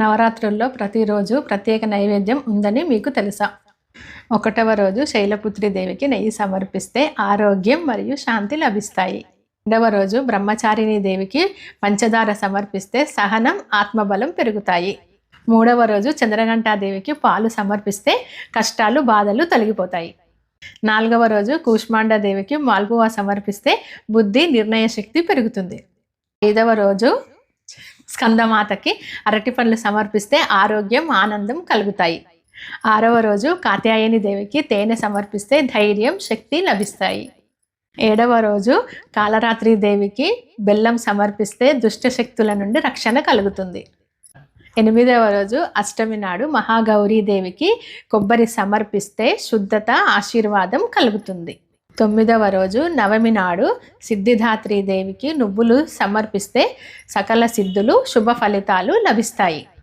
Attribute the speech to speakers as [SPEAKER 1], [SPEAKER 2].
[SPEAKER 1] నవరాత్రుల్లో ప్రతిరోజు ప్రత్యేక నైవేద్యం ఉందని మీకు తెలుసా? 1వ రోజు శైలపుత్రి దేవికి నెయ్యి సమర్పిస్తే ఆరోగ్యం మరియు శాంతి లభిస్తాయి. 2వ రోజు బ్రహ్మచారిణి దేవికి పంచదార సమర్పిస్తే సహనం, ఆత్మబలం పెరుగుతాయి. 3వ రోజు చంద్రఘంటాదేవికి పాలు సమర్పిస్తే కష్టాలు, బాధలు తొలగిపోతాయి. 4వ రోజు కూష్మాండాదేవికి మాల్పువా సమర్పిస్తే బుద్ధి, నిర్ణయ శక్తి పెరుగుతుంది. 5వ రోజు స్కందమాతకి అరటి పండ్లు సమర్పిస్తే ఆరోగ్యం, ఆనందం కలుగుతాయి. 6వ రోజు కాత్యాయని దేవికి తేనె సమర్పిస్తే ధైర్యం, శక్తి లభిస్తాయి. 7వ రోజు కాలరాత్రి దేవికి బెల్లం సమర్పిస్తే దుష్ట శక్తుల నుండి రక్షణ కలుగుతుంది. 8వ రోజు అష్టమి నాడు మహాగౌరీ దేవికి కొబ్బరి సమర్పిస్తే శుద్ధత, ఆశీర్వాదం కలుగుతుంది. 9వ రోజు నవమి నాడు సిద్ధిదాత్రి దేవికి నువ్వులు సమర్పిస్తే సకల సిద్ధులు, శుభ ఫలితాలు లభిస్తాయి.